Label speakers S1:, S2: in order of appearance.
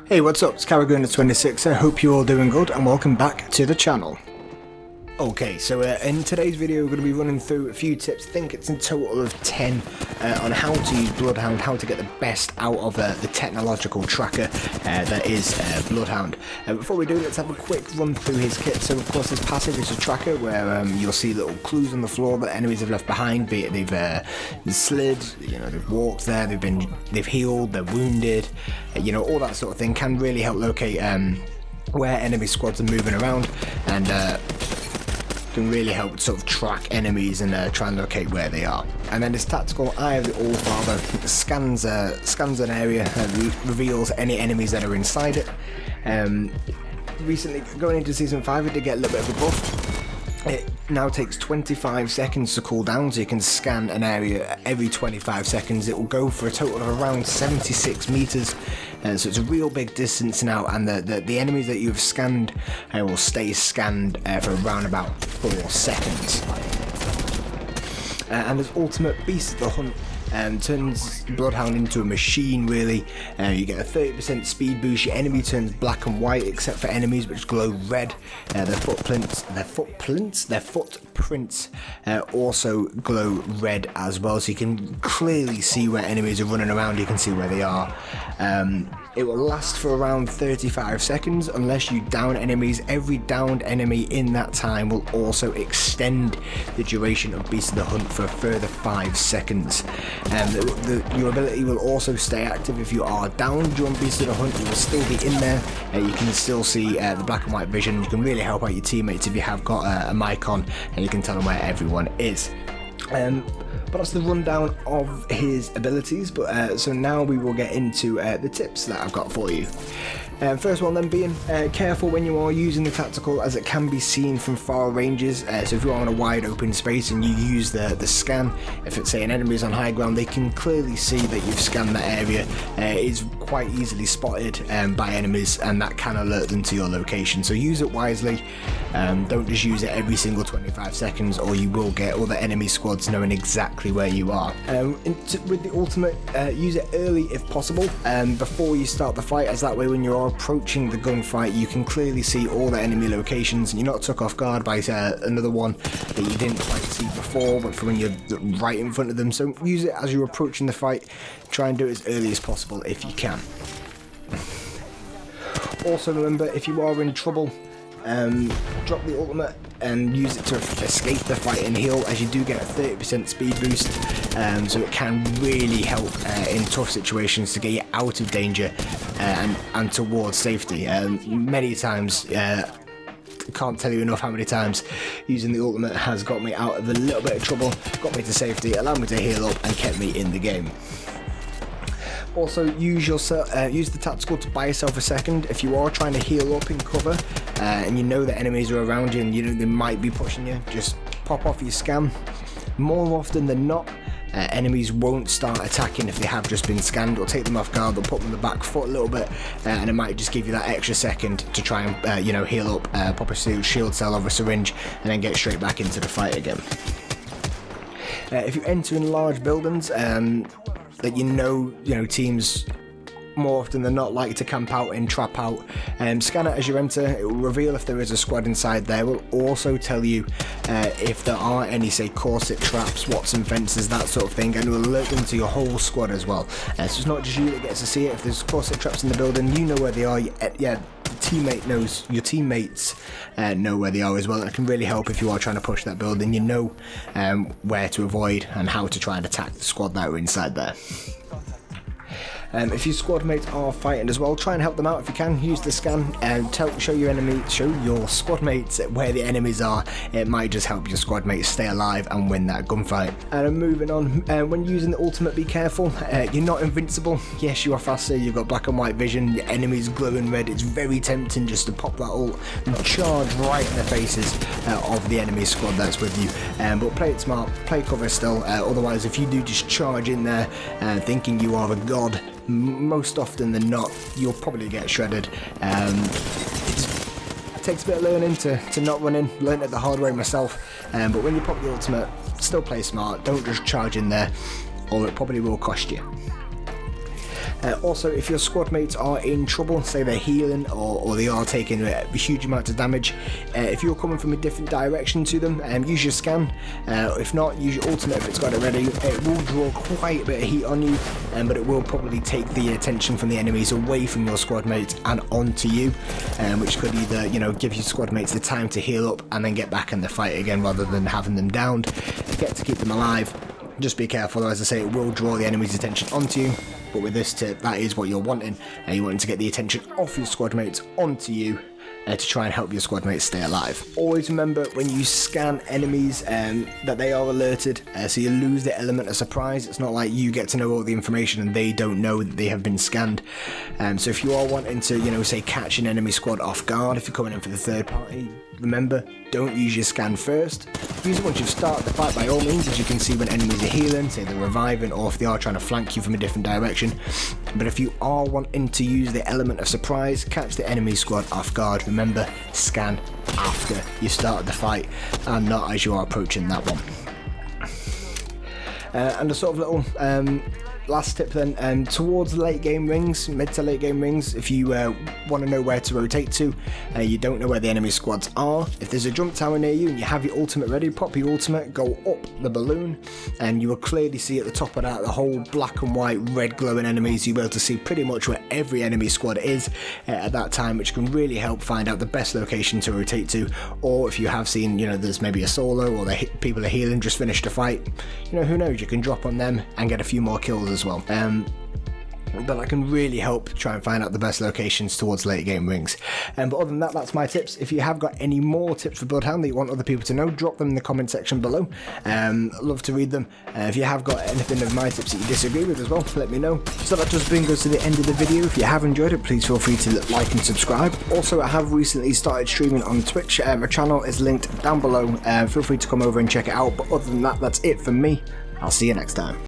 S1: Hey, what's up? It's Caraguna26. I hope you're all doing good and welcome back to the channel. Okay, so in today's video we're going to be running through a few tips. I think it's in total of 10 on how to use Bloodhound, how to get the best out of the technological tracker that is Bloodhound. Before we do, let's have a quick run through his kit. So of course his passive is a tracker where you'll see little clues on the floor that enemies have left behind, be it they've slid, they've walked there, they've healed, they're wounded, all that sort of thing can really help locate where enemy squads are moving around, and can really help sort of track enemies and try and locate where they are. And then this tactical Eye of the Allfather scans an area and reveals any enemies that are inside it. Recently, going into Season 5, it did get a little bit of a buff. It now takes 25 seconds to cool down, so you can scan an area every 25 seconds. It will go for a total of around 76 meters, so it's a real big distance now, and the enemies that you've scanned will stay scanned for around about 4 seconds. And his ultimate Beast of the Hunt turns Bloodhound into a machine, really. You get a 30% speed boost. Your enemy turns black and white, except for enemies which glow red. Their footprints also glow red as well, so you can clearly see where enemies are running around. You can see where they are. It will last for around 35 seconds unless you down enemies. Every downed enemy in that time will also extend the duration of Beast of the Hunt for a further 5 seconds. Your ability will also stay active if you are downed during Beast of the Hunt. You will still be in there. You can still see the black and white vision. You can really help out your teammates if you have got a mic on, and you can tell them where everyone is. But that's the rundown of his abilities. But so now we will get into the tips that I've got for you. First one then being careful when you are using the tactical, as it can be seen from far ranges. So if you are on a wide open space and you use the scan, if it's say an enemy is on high ground, they can clearly see that you've scanned that area. It is quite easily spotted by enemies, and that can alert them to your location. So use it wisely. Don't just use it every single 25 seconds, or you will get all the enemy squads knowing exactly where you are. With the ultimate, use it early if possible, before you start the fight, as that way when you're approaching the gunfight you can clearly see all the enemy locations and you're not took off guard by another one that you didn't quite see before, but from when you're right in front of them. So use it as you're approaching the fight. Try and do it as early as possible if you can. Also remember, if you are in trouble, drop the ultimate and use it to escape the fight and heal, as you do get a 30% speed boost, so it can really help in tough situations to get you out of danger and towards safety. Many times, can't tell you enough how many times using the ultimate has got me out of a little bit of trouble, got me to safety, allowed me to heal up and kept me in the game. Also use the tactical to buy yourself a second. If you are trying to heal up in cover and you know that enemies are around you and you know they might be pushing you, just pop off your scan. More often than not, enemies won't start attacking if they have just been scanned. It'll take them off guard, they'll put them on the back foot a little bit, and it might just give you that extra second to try and heal up, pop a shield cell over a syringe, and then get straight back into the fight again. If you enter in large buildings that teams more often than not like to camp out and trap out, scan it as you enter. It will reveal if there is a squad inside there. It will also tell you if there are any, say, corset traps, Watson fences, that sort of thing, and it will alert them to your whole squad as well. So it's not just you that gets to see it. If there's corset traps in the building, you know where they are. Your teammates know where they are as well, and it can really help if you are trying to push that building. You know where to avoid and how to try and attack the squad that are inside there. If your squad mates are fighting as well, try and help them out if you can. Use the scan and show your squad mates where the enemies are. It might just help your squad mates stay alive and win that gunfight. And moving on, when using the ultimate, be careful. You're not invincible. Yes, you are faster. You've got black and white vision. Your enemies glowing red. It's very tempting just to pop that ult and charge right in the faces of the enemy squad that's with you. But play it smart. Play cover still. Otherwise, if you do just charge in there thinking you are a god, most often than not you'll probably get shredded. It takes a bit of learning to not run in. Learned it the hard way myself, but when you pop the ultimate, still play smart. Don't just charge in there, or it probably will cost you. Also, if your squad mates are in trouble, say they're healing or they are taking a huge amount of damage, if you're coming from a different direction to them, use your scan. If not, use your ultimate if it's got it ready. It will draw quite a bit of heat on you, but it will probably take the attention from the enemies away from your squad mates and onto you, which could either, you know, give your squad mates the time to heal up and then get back in the fight again rather than having them downed. Get to keep them alive. Just be careful, as I say, it will draw the enemy's attention onto you, but with this tip, that is what you're wanting, and you're wanting to get the attention off your squad mates onto you, to try and help your squad mates stay alive. Always remember when you scan enemies that they are alerted, so you lose the element of surprise. It's not like you get to know all the information and they don't know that they have been scanned. So if you are wanting to, you know, say catch an enemy squad off guard, if you're coming in for the third party, remember, don't use your scan first. Use it once you've started the fight by all means, as you can see when enemies are healing, say they're reviving, or if they are trying to flank you from a different direction. But if you are wanting to use the element of surprise, catch the enemy squad off guard, remember, scan after you started the fight and not as you are approaching that one. And a sort of little last tip then, towards late game rings, mid to late game rings, if you want to know where to rotate to, you don't know where the enemy squads are, if there's a jump tower near you and you have your ultimate ready, pop your ultimate, go up the balloon, and you will clearly see at the top of that the whole black and white red glowing enemies. You'll be able to see pretty much where every enemy squad is at that time, which can really help find out the best location to rotate to. Or if you have seen, you know, there's maybe a solo or people are healing, just finished a fight, you know, who knows, you can drop on them and get a few more kills as well. But that can really help try and find out the best locations towards late game rings. But other than that, that's my tips. If you have got any more tips for Bloodhound that you want other people to know, drop them in the comment section below. Love to read them. If you have got anything of my tips that you disagree with as well, let me know. So that does bring us to the end of the video. If you have enjoyed it, please feel free to like and subscribe. Also, I have recently started streaming on Twitch. My channel is linked down below. Feel free to come over and check it out. But other than that, that's it from me. I'll see you next time.